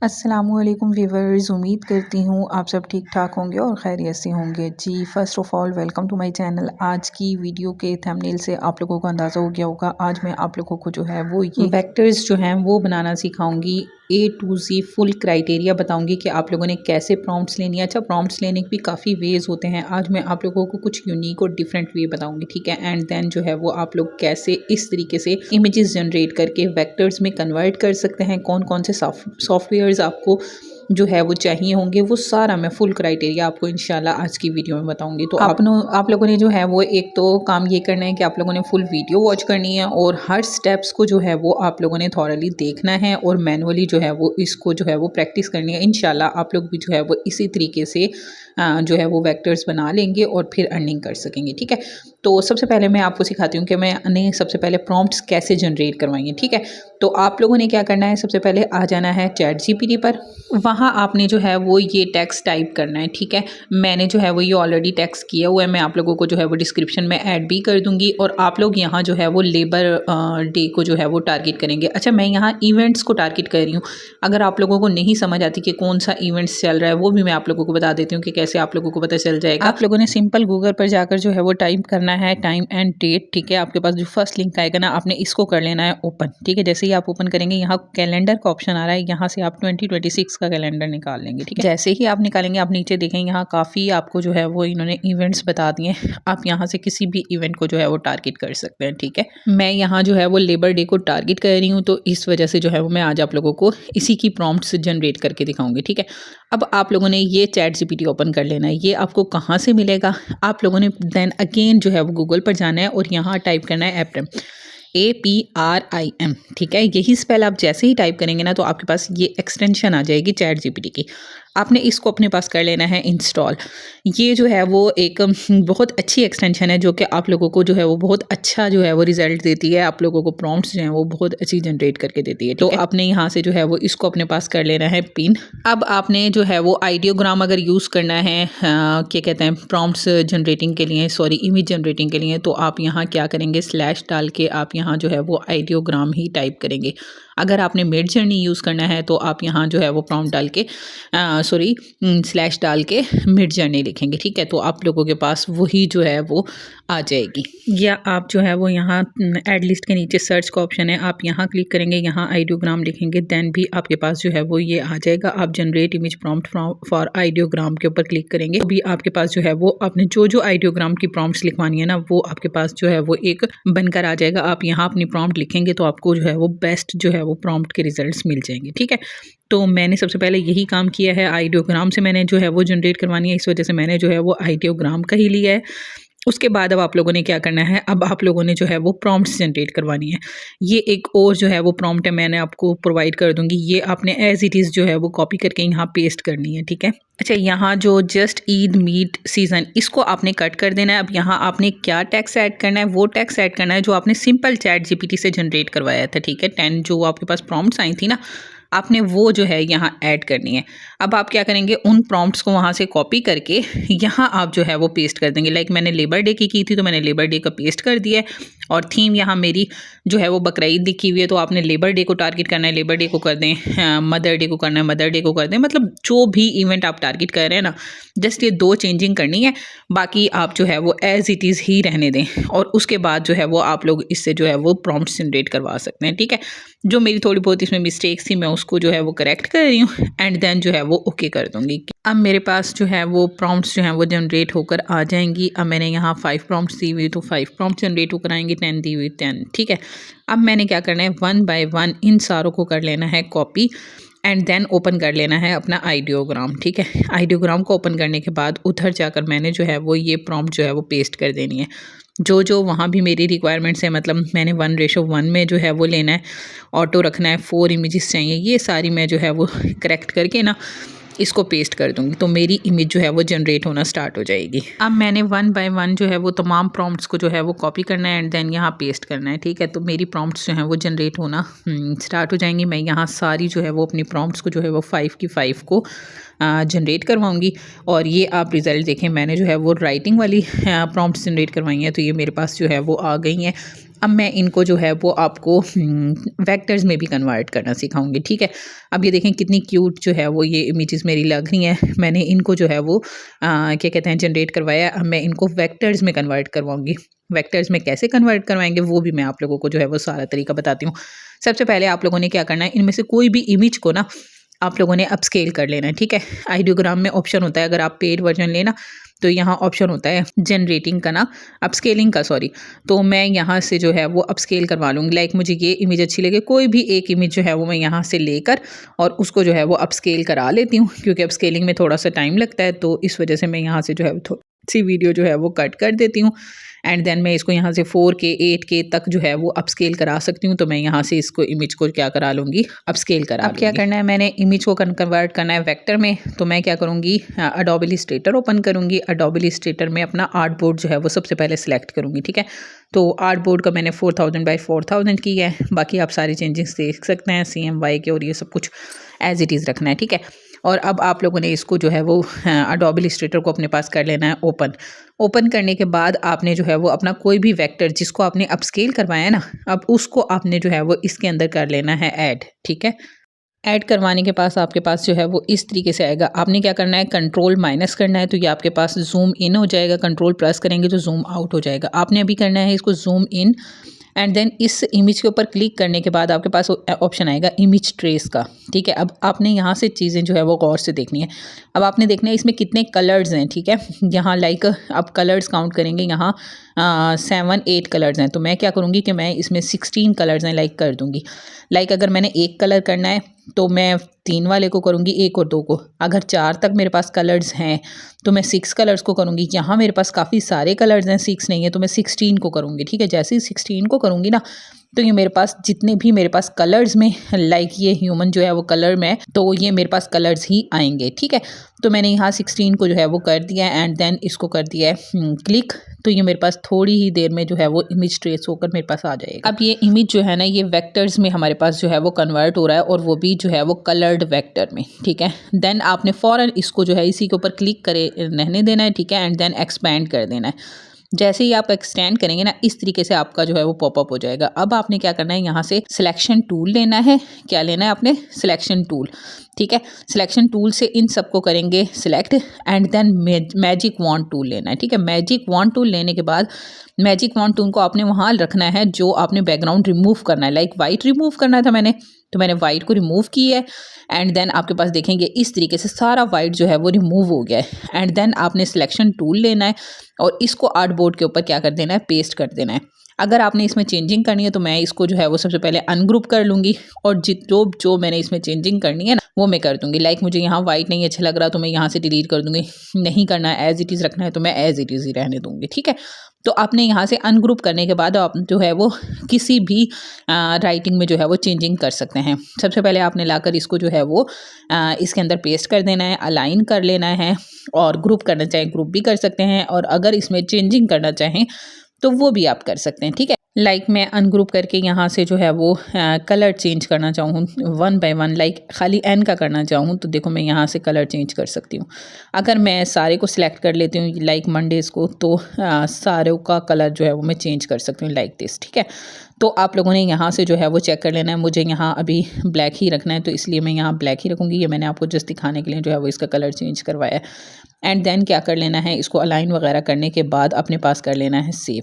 अस्सलामुअलैकुम व्यूवर्स, उम्मीद करती हूँ आप सब ठीक ठाक होंगे और खैरियत से होंगे। जी first of all welcome to my channel. आज की वीडियो के थंबनेल से आप लोगों को अंदाज़ा हो गया होगा, आज मैं आप लोगों को जो है वो ये वेक्टर्स जो हैं वो बनाना सिखाऊंगी। A to Z full criteria बताऊंगी कि आप लोगों ने कैसे प्रॉम्प्ट्स लेनी है। अच्छा, प्रॉम्प्ट्स लेने के भी काफ़ी वेज़ होते हैं, आज मैं आप लोगों को कुछ यूनिक और डिफरेंट वे बताऊंगी, ठीक है। एंड देन जो है वो आप लोग कैसे इस तरीके से इमेजेस जनरेट करके वेक्टर्स में कन्वर्ट कर सकते हैं, कौन कौन से सॉफ्टवेयर्स आपको जो है वो चाहिए होंगे, वो सारा मैं फुल क्राइटेरिया आपको इंशाल्लाह आज की वीडियो में बताऊंगी। तो आप लोगों ने जो है वो एक तो काम ये करना है कि आप लोगों ने फुल वीडियो वॉच करनी है और हर स्टेप्स को जो है वो आप लोगों ने थॉरली देखना है और मैनुअली जो है वो इसको जो है वो प्रैक्टिस करनी है। इंशाल्लाह आप लोग भी जो है वो इसी तरीके से जो है वो वेक्टर्स बना लेंगे और फिर अर्निंग कर सकेंगे, ठीक है। तो सबसे पहले मैं आपको सिखाती हूँ कि मैंने सबसे पहले प्रॉम्प्ट्स कैसे जनरेट करवाएंगे, ठीक है। तो आप लोगों ने क्या करना है, सबसे पहले आ जाना है चैट जीपीटी पर। वहाँ आपने जो है वो ये टेक्स्ट टाइप करना है, ठीक है। मैंने जो है वो ये ऑलरेडी टेक्स्ट किया हुआ है, मैं आप लोगों को जो है वो डिस्क्रिप्शन में ऐड भी कर दूंगी। और आप लोग यहाँ जो है वो लेबर डे को जो है वो टारगेट करेंगे। अच्छा, मैं यहाँ इवेंट्स को टारगेट कर रही हूँ। अगर आप लोगों को नहीं समझ आती कि कौन सा इवेंट्स चल रहा है, वो भी मैं आप लोगों को बता देती हूँ कि कैसे आप लोगों को पता चल जाएगा। आप लोगों ने सिंपल गूगल पर जाकर जो है वो टाइप करना है टाइम एंड डेट, ठीक है। आपके पास जो फर्स्ट लिंक आएगा ना, आपने इसको कर लेना है ओपन, ठीक है। जैसे ही आप ओपन करेंगे, यहाँ कैलेंडर का ऑप्शन आ रहा है, यहाँ से आप 2026 का कैलेंडर निकाल लेंगे, ठीक है। जैसे ही आप निकालेंगे, आप नीचे देखेंगे यहाँ काफ़ी आपको जो है वो इन्होंने इवेंट्स बता दिए। आप यहाँ से किसी भी इवेंट को जो है वो टारगेट कर सकते हैं, ठीक है। मैं यहाँ जो है वो लेबर डे को टारगेट कर रही हूँ, तो इस वजह से जो है वो मैं आज आप लोगों को इसी की प्रॉम्प्ट्स जनरेट करके दिखाऊंगी, ठीक है। अब आप लोगों ने ये चैट जीपीटी ओपन कर लेना है। ये आपको कहाँ से मिलेगा, आप लोगों ने देन अगेन जो है वो गूगल पर जाना है और यहाँ टाइप करना है एप्रम, APRIM, ठीक है। यही स्पेल आप जैसे ही टाइप करेंगे ना, तो आपके पास ये एक्सटेंशन आ जाएगी चैट जीपीटी की। आपने इसको अपने पास कर लेना है इंस्टॉल। ये जो है वो एक बहुत अच्छी एक्सटेंशन है, जो कि आप लोगों को जो है वो बहुत अच्छा जो है वो रिजल्ट देती है। आप लोगों को प्रॉम्प्ट्स जो हैं वो बहुत अच्छी जनरेट करके देती है। तो आपने यहाँ से जो है वो इसको अपने पास कर लेना है पिन। अब आपने जो है वो आइडियोग्राम अगर यूज़ करना है क्या कहते हैं प्रॉम्प्ट्स जनरेटिंग के लिए, सॉरी इमेज जनरेटिंग के लिए, तो आप यहाँ क्या करेंगे, स्लैश डाल के आप यहाँ जो है वो आइडियोग्राम ही टाइप करेंगे। अगर आपने मिड जर्नी यूज़ करना है तो आप यहाँ जो है वो प्रॉम्प्ट डाल के स्लैश डाल के मिड जर्नी लिखेंगे, ठीक है। तो आप लोगों के पास वही जो है वो आ जाएगी। या आप जो है वो यहाँ एड लिस्ट के नीचे सर्च का ऑप्शन है, आप यहाँ क्लिक करेंगे, यहाँ आइडियोग्राम लिखेंगे, देन भी आपके पास जो है वो ये आ जाएगा। आप generate image prompt for ideogram के ऊपर क्लिक करेंगे, तो भी आपके पास जो है वो आपने जो आइडियोग्राम की प्रॉम्प्ट्स लिखवानी है ना, वो आपके पास जो है वो एक बनकर आ जाएगा। आप यहाँ अपनी प्रॉम्प्ट लिखेंगे तो आपको जो है वो बेस्ट जो है वो प्रॉम्प्ट के रिजल्ट्स मिल जाएंगे, ठीक है। तो मैंने सबसे पहले यही काम किया है, आइडियोग्राम से मैंने जो है वो जनरेट करवानी है, इस वजह से मैंने जो है वो आइडियोग्राम का ही लिया है। उसके बाद अब आप लोगों ने क्या करना है, अब आप लोगों ने जो है वो प्रॉम्प्ट्स जनरेट करवानी है। ये एक और जो है वो प्रॉम्प्ट है, मैंने आपको प्रोवाइड कर दूंगी। ये आपने एज इट इज़ जो है वो कॉपी करके यहाँ पेस्ट करनी है, ठीक है। अच्छा, यहाँ जो जस्ट ईद मीट सीज़न, इसको आपने कट कर देना है। अब यहाँ आपने क्या टैक्स ऐड करना है, वो टैक्स ऐड करना है जो आपने सिंपल चैट जीपीटी से जनरेट करवाया था, ठीक है। 10 जो आपके पास प्रॉम्प्ट्स आई थी ना, आपने वो जो है यहाँ ऐड करनी है। अब आप क्या करेंगे, उन प्रॉम्प्ट्स को वहाँ से कॉपी करके यहाँ आप जो है वो पेस्ट कर देंगे। लाइक मैंने लेबर डे की थी, तो मैंने लेबर डे का पेस्ट कर दिया है। और थीम यहाँ मेरी जो है वो बकरीद लिखी हुई है, तो आपने लेबर डे को टारगेट करना है, लेबर डे को कर दें। मदर डे को करना है, मदर डे को कर दें। मतलब जो भी इवेंट आप टारगेट कर रहे हैं ना, जस्ट ये 2 चेंजिंग करनी है, बाकी आप जो है वो एज इट इज़ ही रहने दें। और उसके बाद जो है वो आप लोग इससे जो है वो प्रॉम्प्ट्स जनरेट करवा सकते हैं, ठीक है। जो मेरी थोड़ी बहुत इसमें मिस्टेक्स थी, मैं उसको जो है वो करेक्ट कर रही हूँ एंड देन जो है वो ओके कर दूँगी। अब मेरे पास जो है वो प्रॉम्प्ट्स जो हैं वो जनरेट होकर आ जाएंगी। अब मैंने यहाँ 5 प्रॉम्प्ट्स दी हुई, तो 5 प्रॉम्प्ट्स जनरेट होकर आएंगी, 10 दी हुई 10, ठीक है। अब मैंने क्या करना है, 1 बाय 1 इन सारों को कर लेना है कॉपी एंड देन ओपन कर लेना है अपना आइडियोग्राम, ठीक है। आइडियोग्राम को ओपन करने के बाद उधर जाकर मैंने जो है वो ये प्रॉम्प्ट जो है वो पेस्ट कर देनी है। जो वहाँ भी मेरी रिक्वायरमेंट्स है, मतलब मैंने 1:1 में जो है वो लेना है, ऑटो रखना है, 4 इमेजेस चाहिए, ये सारी मैं जो है वो करेक्ट करके ना इसको पेस्ट कर दूंगी, तो मेरी इमेज जो है वो जनरेट होना स्टार्ट हो जाएगी। अब मैंने 1 बाय 1 जो है वो तमाम प्रॉम्प्ट्स को जो है वो कॉपी करना है एंड देन यहाँ पेस्ट करना है, ठीक है। तो मेरी प्रॉम्प्ट्स जो हैं वो जनरेट होना स्टार्ट हो जाएंगी। मैं यहाँ सारी जो है वो अपनी प्रॉम्प्ट्स को जो है वो 5 की 5 को जनरेट करवाऊंगी। और ये आप रिज़ल्ट देखें, मैंने जो है वो राइटिंग वाली प्रॉम्प्ट्स जनरेट करवाई हैं, तो ये मेरे पास जो है वो आ गई हैं। अब मैं इनको जो है वो आपको वेक्टर्स में भी कन्वर्ट करना सिखाऊंगी, ठीक है। अब ये देखें कितनी क्यूट जो है वो ये इमेजेस मेरी लग रही हैं। मैंने इनको जो है वो क्या कहते हैं जनरेट करवाया। अब मैं इनको वेक्टर्स में कन्वर्ट करवाऊंगी। वेक्टर्स में कैसे कन्वर्ट करवाएंगे वो भी मैं आप लोगों को जो है वो सारा तरीका बताती हूँ। सबसे पहले आप लोगों ने क्या करना है, इनमें से कोई भी इमेज को ना आप लोगों ने अपस्केल कर लेना है, ठीक है। आइडियोग्राम में ऑप्शन होता है, अगर आप पेड वर्जन लेना तो यहाँ ऑप्शन होता है जनरेटिंग का ना, अपस्केलिंग का सॉरी। तो मैं यहाँ से जो है वो अपस्केल करवा लूँगी। लाइक मुझे ये इमेज अच्छी लगे, कोई भी एक इमेज जो है वो मैं यहाँ से लेकर और उसको जो है वो अपस्केल करा लेती हूँ, क्योंकि अपस्केलिंग में थोड़ा सा टाइम लगता है, तो इस वजह से मैं यहाँ से जो है थोड़ी सी वीडियो जो है वो कट कर देती हूँ। एंड देन मैं इसको यहाँ से 4K 8K तक जो है वो अपस्केल करा सकती हूँ। तो मैं यहाँ से इसको इमेज को क्या करा लूँगी, अपस्केल करा लूँगी। अब क्या करना है, मैंने इमेज को कन्वर्ट करना है वेक्टर में। तो मैं क्या करूँगी, एडोब इलस्ट्रेटर ओपन करूँगी। एडोब इलस्ट्रेटर में अपना आर्ट बोर्ड जो है वो सबसे पहले सेलेक्ट करूँगी, ठीक है। तो आर्ट बोर्ड का मैंने 4000 बाई 4000 की है। बाकी आप सारी चेंजेस देख सकते हैं, CMY के, और ये सब कुछ एज इट इज़ रखना है, ठीक है। और अब आप लोगों ने इसको जो है वो एडोब इलस्ट्रेटर को अपने पास कर लेना है ओपन। ओपन करने के बाद आपने जो है वो अपना कोई भी वेक्टर जिसको आपने अपस्केल करवाया है ना, अब उसको आपने जो है वो इसके अंदर कर लेना है ऐड, ठीक है। ऐड करवाने के पास आपके पास जो है वो इस तरीके से आएगा। आपने क्या करना है, कंट्रोल माइनस करना है, तो ये आपके पास जूम इन हो जाएगा। कंट्रोल प्लस करेंगे तो जूम आउट हो जाएगा। आपने अभी करना है इसको जूम इन, एंड देन इस इमेज के ऊपर क्लिक करने के बाद आपके पास ऑप्शन आएगा इमेज ट्रेस का, ठीक है। अब आपने यहाँ से चीज़ें जो है वो गौर से देखनी है। अब आपने देखना है इसमें कितने कलर्स हैं, ठीक है। यहाँ लाइक आप कलर्स काउंट करेंगे, यहाँ 7-8 कलर्स हैं। तो मैं क्या करूँगी कि मैं इसमें 16 कलर्स हैं लाइक कर दूँगी। लाइक अगर मैंने एक कलर करना है तो मैं 3 वाले को करूँगी, 1 और 2 को। अगर 4 तक मेरे पास कलर्स हैं तो मैं 6 कलर्स को करूँगी। यहाँ मेरे पास काफ़ी सारे कलर्स हैं, 6 नहीं है, तो मैं 16 को करूँगी, ठीक है। जैसे ही 16 को करूँगी ना, तो ये मेरे पास जितने भी मेरे पास कलर्स में लाइक ये ह्यूमन जो है वो कलर में, तो ये मेरे पास कलर्स ही आएंगे, ठीक है। तो मैंने यहाँ 16 को जो है वो कर दिया है, एंड देन इसको कर दिया है क्लिक। तो ये मेरे पास थोड़ी ही देर में जो है वो इमेज ट्रेस होकर मेरे पास आ जाएगा। अब ये इमेज जो है ना, ये वेक्टर्स में हमारे पास जो है वो कन्वर्ट हो रहा है, और वो भी जो है वो कलर्ड वेक्टर में, ठीक है। देन आपने फ़ौरन इसको जो है इसी के ऊपर क्लिक करे रहने देना है, ठीक है। एंड देन एक्सपैंड कर देना है। जैसे ही आप एक्सटेंड करेंगे ना, इस तरीके से आपका जो है वो पॉपअप हो जाएगा। अब आपने क्या करना है, यहाँ से सिलेक्शन टूल लेना है। क्या लेना है आपने, सिलेक्शन टूल, ठीक है। सिलेक्शन टूल से इन सबको करेंगे select, and then magic wand tool लेना है, ठीक है। मैजिक वॉन्ड टूल लेने के बाद मैजिक वॉन्ड टूल को आपने वहाँ रखना है जो आपने बैकग्राउंड रिमूव करना है। लाइक वाइट रिमूव करना था मैंने, तो मैंने वाइट को रिमूव किया है। एंड देन आपके पास देखेंगे इस तरीके से सारा वाइट जो है वो रिमूव हो गया है। एंड देन आपने सिलेक्शन टूल लेना है और इसको आर्ट बोर्ड के ऊपर क्या कर देना है, पेस्ट कर देना है। अगर आपने इसमें चेंजिंग करनी है तो मैं इसको जो है वो सबसे पहले अनग्रुप कर लूँगी, और जो मैंने इसमें चेंजिंग करनी है ना वो मैं कर दूँगी। लाइक मुझे यहाँ वाइट नहीं अच्छा लग रहा तो मैं यहाँ से डिलीट कर दूँगी। नहीं करना है, एज इट इज़ रखना है तो मैं एज इट इज़ ही रहने दूँगी, ठीक है। तो आपने यहाँ से अनग्रुप करने के बाद आप जो है वो किसी भी राइटिंग में जो है वो चेंजिंग कर सकते हैं। सबसे पहले आपने लाकर इसको जो है वो इसके अंदर पेस्ट कर देना है, अलाइन कर लेना है, और ग्रुप करना चाहें ग्रुप भी कर सकते हैं, और अगर इसमें चेंजिंग करना चाहें तो वो भी आप कर सकते हैं, ठीक है। लाइक मैं अनग्रुप करके यहाँ से जो है वो कलर चेंज करना चाहूँ 1 बाय 1, लाइक खाली एन का करना चाहूँ तो देखो मैं यहाँ से कलर चेंज कर सकती हूँ। अगर मैं सारे को सिलेक्ट कर लेती हूँ लाइक मंडेज़ को, तो सारों का कलर जो है वो मैं चेंज कर सकती हूँ लाइक दिस, ठीक है। तो आप लोगों ने यहाँ से जो है वो चेक कर लेना है। मुझे यहाँ अभी ब्लैक ही रखना है तो इसलिए मैं यहाँ ब्लैक ही रखूँगी। ये मैंने आपको जस्ट दिखाने के लिए जो है वो इसका कलर चेंज करवाया है। एंड देन क्या कर लेना है, इसको अलाइन वगैरह करने के बाद अपने पास कर लेना है सेव,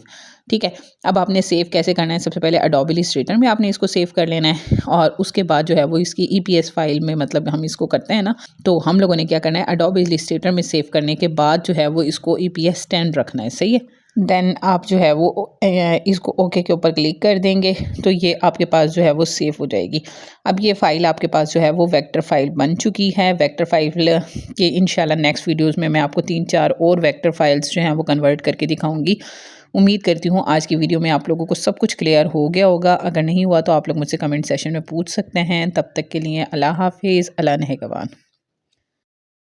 ठीक है। अब आपने सेव कैसे करना है, सबसे पहले एडोब इलस्ट्रेटर में आपने इसको सेव कर लेना है, और उसके बाद जो है वो इसकी EPS फाइल में, मतलब हम इसको करते हैं ना, तो हम लोगों ने क्या करना है, एडोब इलस्ट्रेटर में सेव करने के बाद जो है वो इसको EPS 10 रखना है, सही है। देन आप जो है वो इसको ओके के ऊपर क्लिक कर देंगे तो ये आपके पास जो है वो सेव हो जाएगी। अब ये फ़ाइल आपके पास जो है वो वेक्टर फाइल बन चुकी है। वेक्टर फाइल के इंशाल्लाह नेक्स्ट वीडियोस में मैं आपको 3-4 और वेक्टर फाइल्स जो हैं वो कन्वर्ट करके दिखाऊंगी। उम्मीद करती हूँ आज की वीडियो में आप लोगों को सब कुछ क्लियर हो गया होगा। अगर नहीं हुआ तो आप लोग मुझसे कमेंट सेशन में पूछ सकते हैं। तब तक के लिए अल्लाह हाफिज़, अल्लाह नेगहबान।